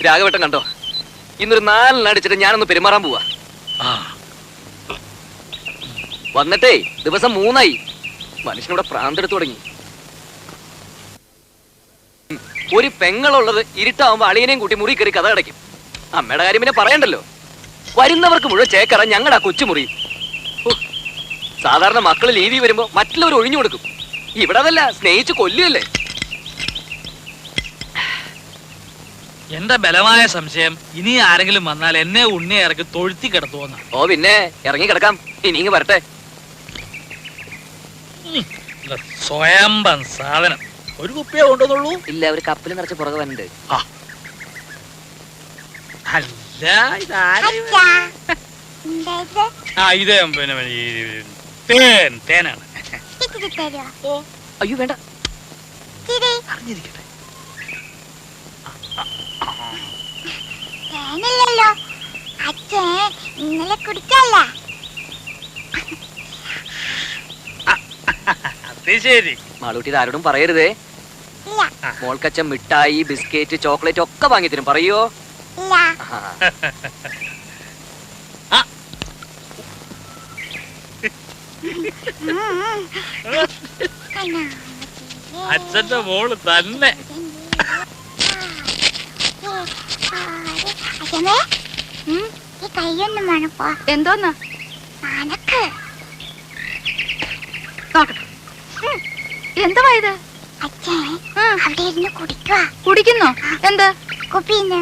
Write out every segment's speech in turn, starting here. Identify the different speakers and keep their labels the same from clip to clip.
Speaker 1: രാഘവട്ടം കണ്ടോ? ഇന്നൊരു 4 അടിച്ചിട്ട് ഞാനൊന്ന് പെരുമാറാൻ പോവാ. വന്നിട്ടേ ദിവസം 3 മനുഷ്യനോട് പ്രാന്തെടുത്തു തുടങ്ങി. ഒരു പെങ്ങളുള്ളത് ഇരുട്ടാവുമ്പോ അളിയനെയും കൂട്ടി മുറി കയറി കഥ അടയ്ക്കും. അമ്മയുടെ കാര്യം പിന്നെ പറയണ്ടല്ലോ. വരുന്നവർക്ക് മുഴുവൻ ചേക്കറ ഞങ്ങളുടെ ആ കൊച്ചുമുറി. സാധാരണ മക്കള് ലീവി വരുമ്പോ മറ്റുള്ളവർ ഒഴിഞ്ഞു കൊടുക്കും. ഇവിടെ അതല്ല, സ്നേഹിച്ച് കൊല്ലുകയല്ലേ.
Speaker 2: എന്റെ ബലമായ സംശയം ഇനി ആരെങ്കിലും വന്നാൽ എന്നെ ഉണ്ണിയെ ഇറക്കി തൊഴുത്തി കിടത്തുവന്ന.
Speaker 1: ഓ പിന്നെ ഇറങ്ങി കിടക്കാം. ഇനി വരട്ടെ.
Speaker 2: സ്വയംഭം സാധനം. ഒരു കുപ്പിയെ കൊണ്ടുവന്നുള്ളൂ?
Speaker 1: ഇല്ല, ഒരു കപ്പിൽ നിറച്ച് പുറകെ വന്നിട്ട്.
Speaker 2: അല്ല ഇത് പിന്നെ തേനാണ്.
Speaker 1: അയ്യോ വേണ്ട,
Speaker 2: അറിഞ്ഞിരിക്കട്ടെ.
Speaker 3: ഇന്നലെ കുടിച്ചല്ല.
Speaker 2: അത് ശരി.
Speaker 1: മാളൂട്ടി ആരോടും പറയരുതേ. മോൾക്കച്ഛൻ മിഠായി, ബിസ്ക്കറ്റ്, ചോക്ലേറ്റ് ഒക്കെ വാങ്ങിത്തരും. പറയോ?
Speaker 2: അച്ഛന്റെ മോള് തന്നെ.
Speaker 3: കൈയൊന്നും വേണപ്പോ.
Speaker 4: എന്തോന്ന് എന്തുവാ ഇത്?
Speaker 3: അച്ഛൻ അവിടെ ഇരുന്ന് കുടിക്കുക.
Speaker 4: കുടിക്കുന്നോ? എന്ത്
Speaker 3: കുപ്പിന്ന്?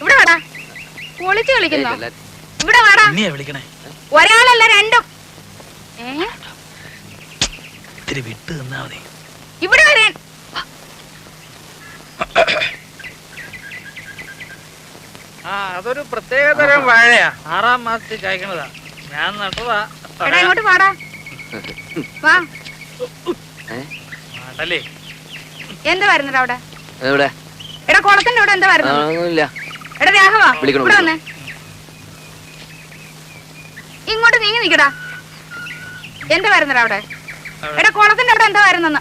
Speaker 4: ഇവിടെ വാടാ. പൊളിച്ച് കളിക്കുന്നോ? ഇവിടെ വാടാ.
Speaker 2: വിളിക്കണേ.
Speaker 4: ഒരാളല്ല രണ്ടും.
Speaker 2: ഇത്തിരി വിട്ട് നിന്നാ മതി.
Speaker 4: ഇവിടെ വരാൻ.
Speaker 2: അതൊരു പ്രത്യേകതരം വാഴയാ. 6ാം മാസത്തിൽ കായ്ക്കണതാ. ഞാൻ നട്ടതാ.
Speaker 4: ഇങ്ങോട്ട് പാടാ. വാ. എന്താ വരുന്നത് അവിടെ? എടാ കുളത്തിന്റെ അവിടെ എന്താ വരുന്നത്? എടാ രാഘവ, ഇവിടെ വന്നേ. ഇങ്ങോട്ട് നീങ്ങി നിക്കടാ. എന്താ വരുന്നത് അവിടെ? എടാ കുളത്തിന്റെ അവിടെ എന്താ വരുന്നെന്ന്?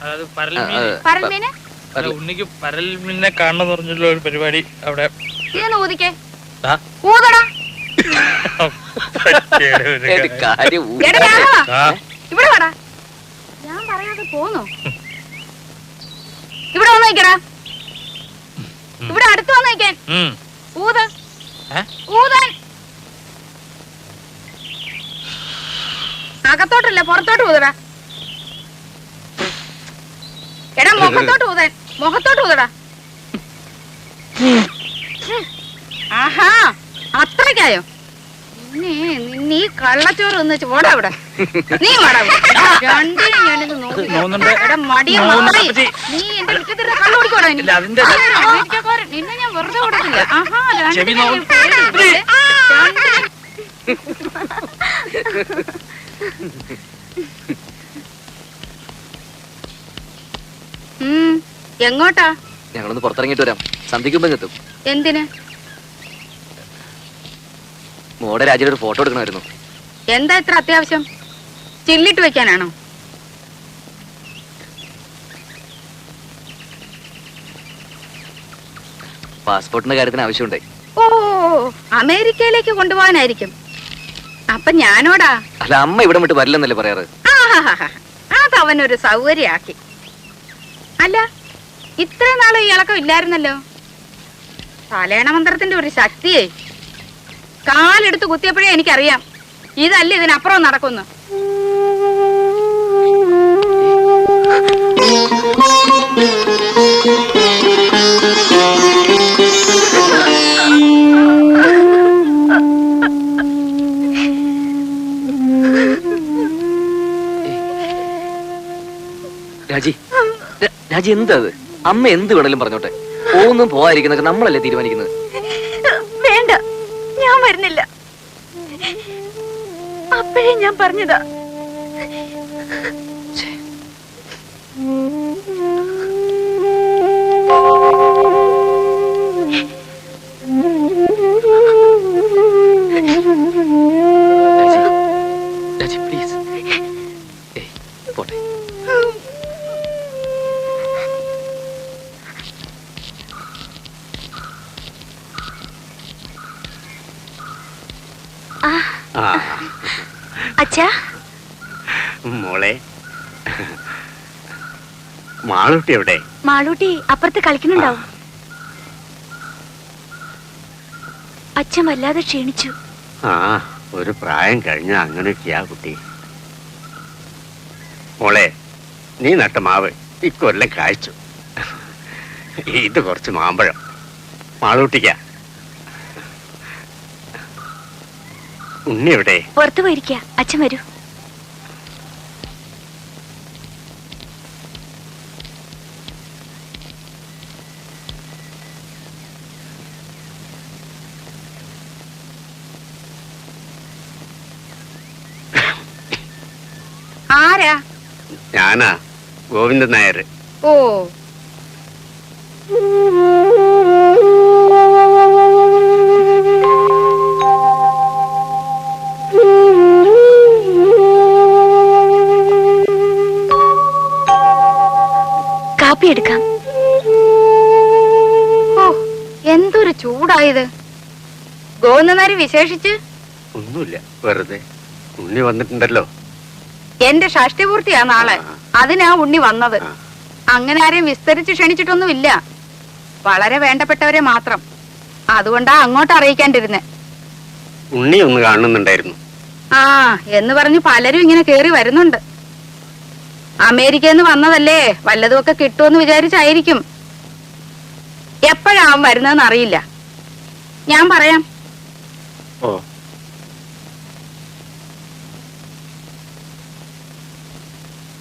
Speaker 4: പരൽമീന്.
Speaker 2: ഉണ്ണിക്ക് പരൽമീനെ കാണണമെന്ന് പറഞ്ഞുള്ള ഒരു പരിപാടി അവിടെ.
Speaker 4: ഇതൊന്ന് ഊതിക്കേ. ഊതടാ. ഇവിടെ വാടാ. ഞാൻ പറയാതെ പോന്നോ? ഇവിടെ വന്ന് നിക്കടാ. ഇവിടെ അടുത്ത് വന്ന് നിക്കാൻ. ഊത്. ഊതാൻ. അകത്തോട്ടല്ല, പുറത്തോട്ട് ഊതടാ. എടാ മുഖത്തോട്ട് ഊതാൻ. മുഖത്തോട്ട് ഊതടാ. ആഹാ, അത്രയ്ക്കായോ? നീ കള്ളച്ചോറ് ഒന്ന് ഓടാ ഇവിടെ. നീ വാടാ. രണ്ടിനും ഞാനിത് മടിയ നീ എന്റെ മുറ്റത്തിരുന്ന് കള്ളു കുടിക്കോടാ. നിന്നെ ഞാൻ വെറുതെ കൊടുക്കില്ല. ആഹാ, എങ്ങോട്ടാ?
Speaker 1: ഞങ്ങളൊന്ന് പുറത്തിറങ്ങിട്ട് വരാം. സന്ധിക്കുമ്പോ എത്തും.
Speaker 4: എന്തിന്?
Speaker 1: മോടെ രാജ്യയുടെ ഒരു ഫോട്ടോ എടുക്കണമായിരുന്നു.
Speaker 4: എന്താ ഇത്ര അത്യാവശ്യം? ചില്ലിട്ട് വെക്കാനാണോ?
Speaker 1: പാസ്പോർട്ടിന്റെ കാര്യത്തിന് ആവശ്യമുണ്ടായി.
Speaker 4: ഓ, അമേരിക്കയിലേക്ക് കൊണ്ടുപോകാനായിരിക്കും. അപ്പൊ ഞാനോടാ?
Speaker 1: അല്ല, അമ്മ ഇവിടെ വിട്ട് വരില്ലെന്നല്ലേ പറയാറ്.
Speaker 4: അതവനൊരു സൗകര്യാക്കി. അല്ല, ഇത്ര നാളും ഈ ഇളക്കം ഇല്ലായിരുന്നല്ലോ. തലേണ മന്ത്രത്തിന്റെ ഒരു ശക്തിയെ കാലെടുത്ത് കുത്തിയപ്പോഴേ എനിക്കറിയാം ഇതല്ല ഇതിനപ്പുറം നടക്കുന്നു.
Speaker 1: രാജി എന്താ അത്? അമ്മ എന്ത് വേണേലും പറഞ്ഞോട്ടെ. ഒന്നും പോവാതിരിക്കുന്നൊക്കെ നമ്മളല്ലേ തീരുമാനിക്കുന്നത്.
Speaker 4: വേണ്ട, ഞാൻ വരുന്നില്ല. അപ്പോഴേ ഞാൻ പറഞ്ഞതാ.
Speaker 1: രാജി പ്ലീസ്.
Speaker 3: അച്ഛാ
Speaker 5: മോളെ, മാളൂട്ടി എവിടെ?
Speaker 3: മാളൂട്ടി അപ്പുറത്ത് കളിക്കുന്നുണ്ടാവും. അച്ഛൻ വല്ലാതെ ക്ഷീണിച്ചു.
Speaker 5: ഒരു പ്രായം കഴിഞ്ഞ അങ്ങനെയൊക്കെയാ കുട്ടി. മോളെ, നീ നട്ട മാവ് ഇക്കൊല്ലം കായ്ച്ചു. ഇത് കുറച്ച് മാമ്പഴം മാളൂട്ടിക്ക. ഉണ്ണി എവിടെ?
Speaker 3: പുറത്തു പോയിരിക്ക. അച്ഛൻ വരൂ.
Speaker 4: ആരാ?
Speaker 5: ഞാനാ, ഗോവിന്ദൻ നായർ.
Speaker 4: ഓ,
Speaker 3: കാപ്പി എടുക്കാം.
Speaker 4: ഓ, എന്തൊരു ചൂടായത്. ഗോവിന്ദനാരി വിശേഷിച്ച്
Speaker 5: ഒന്നുമില്ല, വെറുതെ. ഉണ്ണി വന്നിട്ടുണ്ടല്ലോ.
Speaker 4: എന്റെ ഷഷ്ടിപൂർത്തിയാ നാളെ. അതിനാ ഉണ്ണി വന്നത്. അങ്ങനെ ആരെയും വിസ്തരിച്ച് ക്ഷണിച്ചിട്ടൊന്നുമില്ല. വളരെ വേണ്ടപ്പെട്ടവരെ മാത്രം. അതുകൊണ്ടാ അങ്ങോട്ട് അറിയിക്കാണ്ടിരുന്നേ.
Speaker 5: ഉണ്ണി ഒന്ന് കാണുന്നുണ്ടായിരുന്നു.
Speaker 4: എന്ന് പറഞ്ഞ് പലരും ഇങ്ങനെ കേറി വരുന്നുണ്ട്. അമേരിക്കയിൽ നിന്ന് വന്നതല്ലേ, വല്ലതുമൊക്കെ കിട്ടുമെന്ന് വിചാരിച്ചായിരിക്കും. എപ്പോഴാവും വരുന്നതെന്ന് അറിയില്ല. ഞാൻ പറയാം.
Speaker 5: ഓ,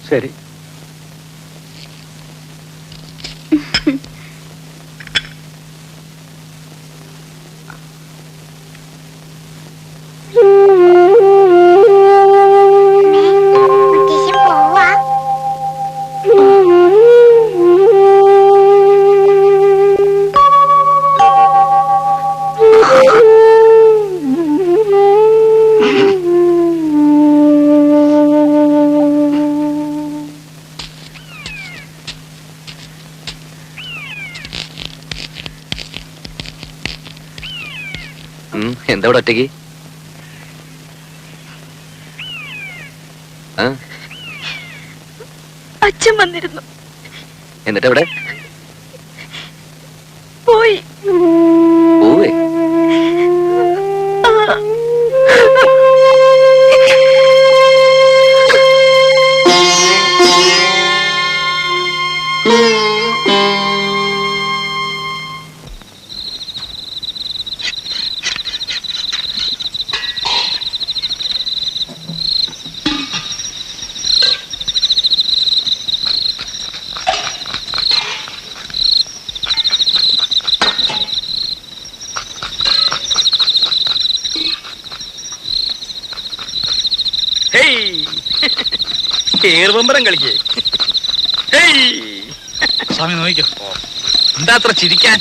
Speaker 5: ശരി.
Speaker 1: എന്താ ഇവിടെ ഒറ്റയ്ക്ക്?
Speaker 3: അച്ഛൻ വന്നിരുന്നു.
Speaker 1: എന്നിട്ട് എവിടെ
Speaker 3: പോയി?
Speaker 1: പോവേ?
Speaker 2: ഏറുപമ്പരം കളിക്കേ. സ്വാമി നോക്കിക്കോ. എന്താ അത്ര ചിരിക്കാൻ?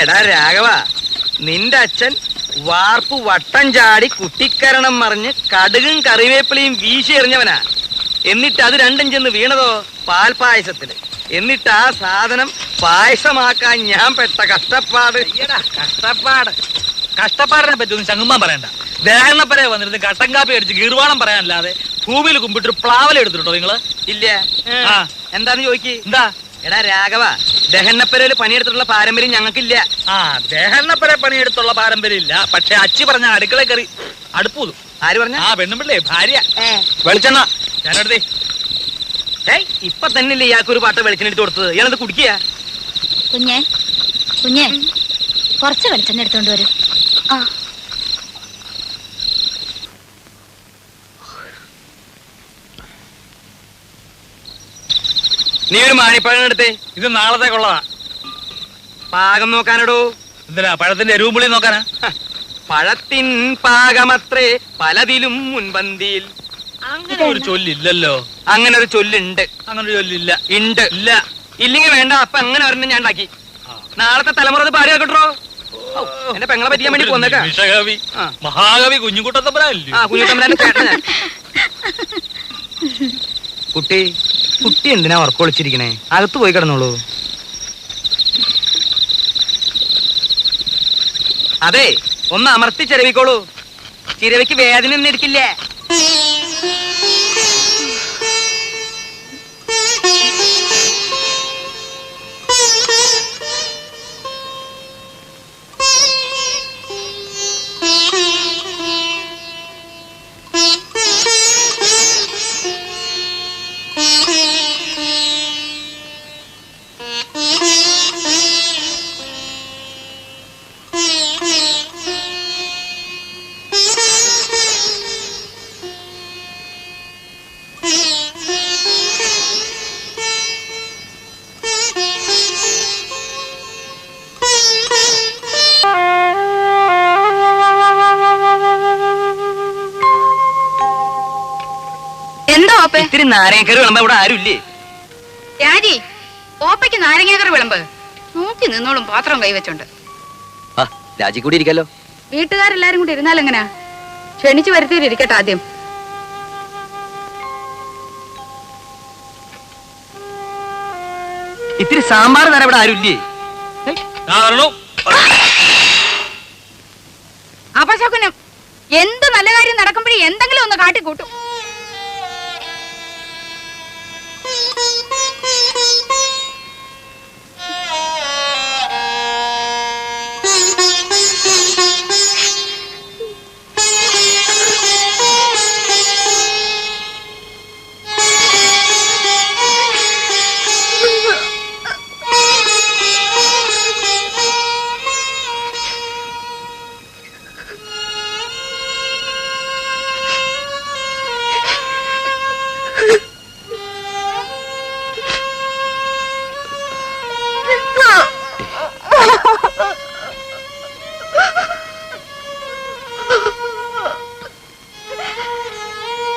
Speaker 6: എടാ രാഘവ, നിന്റെ അച്ഛൻ വാർപ്പ് വട്ടം ചാടി കുട്ടിക്കരണം മറിഞ്ഞ് കടുകും കറിവേപ്പിലയും വീശി എറിഞ്ഞവനാ. എന്നിട്ട് അത് രണ്ടും ചെന്ന് വീണതോ പാൽപായസത്തില്. എന്നിട്ട് ആ സാധനം പായസമാക്കാൻ ഞാൻ പെട്ട കഷ്ടപ്പാട്.
Speaker 2: കഷ്ടപ്പാടിനെ പറ്റി ഒന്നും ചങ്ങുമ്മാൻ പറയണ്ട. ദേഹണ്ണപ്പരെ വന്നിരുന്ന് കട്ടൻ കാപ്പി അടിച്ച് ഗീർവാണം പറയാനല്ലാതെ ഭൂമിയിൽ കുമ്പിട്ടൊരു പ്ലാവല എടുത്തിട്ടോ നിങ്ങള്?
Speaker 6: ഇല്ല. എന്താന്ന് ചോദിക്ക്.
Speaker 2: എന്താ?
Speaker 6: എടാ രാഘവ, ദഹന്നപ്പരയില് പണിയെടുത്തിട്ടുള്ള പാരമ്പര്യം ഞങ്ങൾക്കില്ല.
Speaker 2: ദേഹണ്ണപ്പരെ പണിയെടുത്തുള്ള പാരമ്പര്യം ഇല്ല. പക്ഷെ അച്ചി പറഞ്ഞ അടുക്കള കയറി അടുപ്പൂതും.
Speaker 6: ആര് പറഞ്ഞ?
Speaker 2: പെണ്ണുമ്പിള്ളേ, ഭാര്യ. വെളിച്ചെണ്ണ ഞാനെടുത്തേ.
Speaker 6: ഇപ്പൊ തന്നെയല്ലേ ഇയാൾക്കൊരു പാട്ട വെളിച്ചെണ്ണ എടുത്ത് കൊടുത്തത്. ഇയാളത് കുടിക്കുക.
Speaker 3: കുഞ്ഞേ, കുഞ്ഞേ, കുറച്ച് വെളിച്ചെണ്ണ എടുത്തോണ്ട് വരും.
Speaker 6: നീ ഒരു മാണിപ്പഴം എടുത്തേ.
Speaker 2: ഇത് നാളത്തേക്കുള്ളതാ.
Speaker 6: പാകം നോക്കാനടോ.
Speaker 2: എന്തിനാ? പഴത്തിന്റെ എരിവും പുളി നോക്കാനാ?
Speaker 6: പഴത്തിൻ പാകമത്രേ പലതിലും മുൻപന്തിയിൽ.
Speaker 2: അങ്ങനെ ഒരു ചൊല്ലില്ലല്ലോ.
Speaker 6: അങ്ങനെ ഒരു ചൊല്ലുണ്ട്.
Speaker 2: അങ്ങനെ ഒരു ചൊല്ലില്ല.
Speaker 6: ഉണ്ട്. ഇല്ല. ഇല്ലെങ്കിൽ വേണ്ട. അപ്പൊ അങ്ങനെ ഒരെണ്ണം ഞാൻ ഉണ്ടാക്കി. നാളത്തെ തലമുറ അത് പാടി വെക്കട്ടോ. എന്റെ പെങ്ങളെ പറ്റിയാൻ വേണ്ടി പോന്നേക്കാ.
Speaker 2: മഹാകവി കുഞ്ഞുകുട്ടത്തമ്പരാല്ലേ?
Speaker 6: കുഞ്ഞുകുട്ടമ്പരാന്റെ ചേട്ടൻ ഞാൻ. കുട്ടി കുട്ടി എന്തിനാ ഉറക്കൊളിച്ചിരിക്കണേ? അകത്ത് പോയി കിടന്നോളൂ. അതെ, ഒന്ന് അമർത്തി ചെലവിക്കോളൂ. കിരവയ്ക്ക് വേദന ഒന്നും എടുക്കില്ലേ?
Speaker 4: എന്താ ഓപ്പേ?
Speaker 6: ഇത്തിരി നാരങ്ങക്കറി വിളമ്പ ഇവിടെ ആരുമില്ലേ?
Speaker 4: രാജി, ഓപ്പയ്ക്ക് നാരങ്ങാക്കറി വിളമ്പ്. നോക്കി നിന്നോളും പാത്രം കൈവച്ചോണ്ട്.
Speaker 1: ആ രാജി കൂടി ഇരിക്കാലോ.
Speaker 4: വീട്ടുകാരെല്ലാരും കൂടി ഇരുന്നാലെങ്ങനാ? ക്ഷണിച്ചു വരുത്തിയിരിക്കട്ടെ ആദ്യം.
Speaker 6: ഇത്തിരി സാമ്പാർ തരാൻ ഇവിടെ ആരുമില്ലേ?
Speaker 4: അപശകുനം. എന്ത് നല്ല കാര്യം നടക്കുമ്പോഴേ എന്തെങ്കിലും ഒന്ന് കാട്ടിക്കൂട്ടും.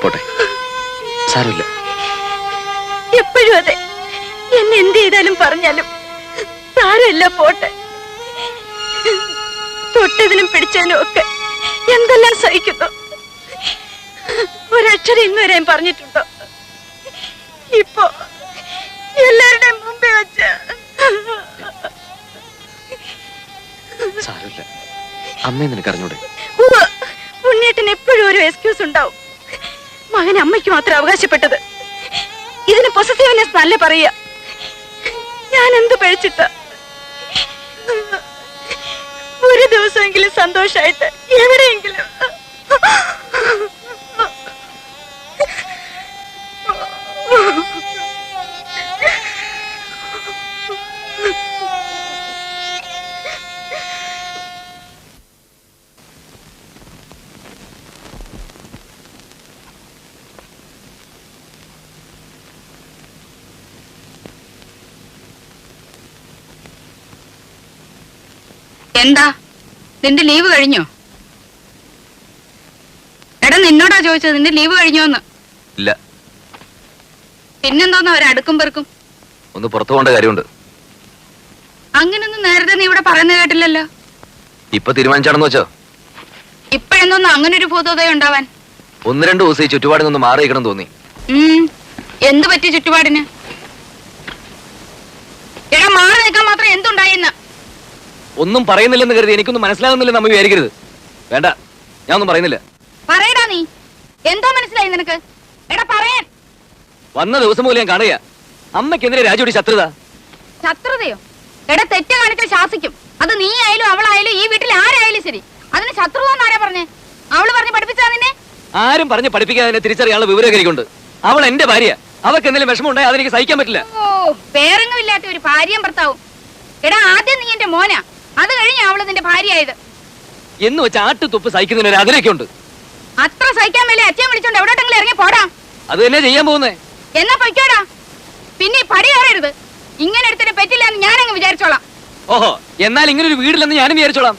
Speaker 1: പോട്ടെ, സാരമില്ല.
Speaker 3: എപ്പോഴും അതെ. എന്നെ എന്ത് ചെയ്താലും പറഞ്ഞാലും സാരമില്ല, പോട്ടെ. തൊട്ടതിനും പിടിച്ചതിനും ഒക്കെ എന്തെല്ലാം സഹിക്കുന്നു. ഒരക്ഷരം ഇന്ന് വരെ പറഞ്ഞിട്ടുണ്ടോ? ഇപ്പൊ എല്ലാവരുടെയും മുമ്പേ വെച്ച്
Speaker 1: സാരമില്ല, അമ്മേ നിനക്ക് അറിഞ്ഞൂടെ?
Speaker 3: ഉണ്ണേട്ടന് എപ്പോഴും ഒരു എക്സ്ക്യൂസ് ഉണ്ടാവും. മകൻ അമ്മയ്ക്ക് മാത്രം അവകാശപ്പെട്ടത്. ഇതിന് പൊസസീവ്നെസ് നല്ല പറയുക. ഞാൻ എന്ത് പഴിച്ചിട്ട? ഒരു ദിവസമെങ്കിലും സന്തോഷായിട്ട് എവിടെയെങ്കിലും.
Speaker 4: എന്താ നിന്റെ ലീവ് കഴിഞ്ഞോ? എടാ, നിന്നോടാ ചോദിച്ചത് നിന്റെ ലീവ് കഴിഞ്ഞോന്ന്.
Speaker 1: ഇല്ല.
Speaker 4: പിന്നെന്തോന്ന് അവരടുക്കും പെറുക്കും?
Speaker 1: ഒന്ന് പുറത്തു പോകേണ്ട കാര്യമുണ്ട്.
Speaker 4: അങ്ങനൊന്നും നേരത്തെ നീ ഇവിടെ പറയുന്നത് കേട്ടില്ലല്ലോ.
Speaker 1: ഇപ്പൊ തീരുമാനിച്ചാണെന്ന് വെച്ചോ?
Speaker 4: ഇപ്പഴെന്തോന്ന് അങ്ങനെ ഒരു ഭൂതോദയം ഉണ്ടാവാൻ?
Speaker 1: 1-2 ദിവസം ഈ ചുറ്റുപാടിൽ നിന്ന് മാറിയിക്കണം തോന്നി.
Speaker 4: എന്ത് പറ്റി ചുറ്റുപാടിന്? എടാ, മാറി നിൽക്കാൻ മാത്രം എന്തുണ്ടായിന്ന്?
Speaker 1: ഒന്നും പറയുന്നില്ലെന്ന് കരുതി എനിക്കൊന്നും മനസ്സിലാകുന്നില്ലെന്ന് അമ്മ വിചാരിക്കരുത്. വേണ്ട, ഞാൻ ഒന്നും പറയുന്നില്ല.
Speaker 4: പറയടാ, നീ എന്തോ മനസ്സിലായി നിനക്ക്? എടാ പറയാൻ.
Speaker 1: വന്ന ദിവസം പോലും ഞാൻ കാണുക. അമ്മയ്ക്കെതിരെ രാജുടി ശത്രുത.
Speaker 4: ശത്രുതയോ? എടാ, തെറ്റ് കാണിച്ച ശാസിക്കും. അത് നീ ആയാലും അവളായാലും ഈ വീട്ടിൽ ആരായാലും ശരി. അതിന് ശത്രുത എന്നാരാ പറഞ്ഞേ? അവള് പറഞ്ഞ് പഠിപ്പിച്ചാ നിന്നെ?
Speaker 1: ആരും പറഞ്ഞ് പഠിപ്പിക്കാതെ തിരിച്ചറിയാനുള്ള വിവരകരിക്കുണ്ട്. അവൾ എന്റെ ഭാര്യ. അവൾക്ക് എന്തെങ്കിലും വിഷമം ഉണ്ടായി അതെനിക്ക് സഹിക്കാൻ പറ്റില്ല.
Speaker 4: ഓ, പേരെങ്ങുമില്ലാത്ത ഒരു ഭാര്യയും ഭർത്താവും. എടാ, ആദ്യം നീ എന്റെ മോനാ, അത് കഴിഞ്ഞ അവള് നിന്റെ ഭാര്യയായത്.
Speaker 1: എന്ന് വെച്ച് ആട്ടുതുപ്പ് സഹിക്കുന്നതിന് ഒരു അതിരൊക്കെ ഉണ്ട്.
Speaker 4: അത്ര സഹിക്കാൻ മേലെ അച്ഛൻ വിളിച്ചോണ്ട് എവിടോട്ടെങ്കിലും ഇറങ്ങി പോടാ.
Speaker 1: അത് തന്നെ ചെയ്യാൻ പോകുന്നേ.
Speaker 4: എന്നാ പൊയ്ക്കോടാ. പിന്നെ ഈ പടി കയറരുത്. ഇങ്ങനെ എടുത്തിട്ട് പറ്റില്ല എന്ന് ഞാനങ്ങ് വിചാരിച്ചോളാം.
Speaker 1: ഓഹോ, എന്നാൽ ഇങ്ങനെ ഒരു വീടില്ലെന്ന് ഞാനും വിചാരിച്ചോളാം.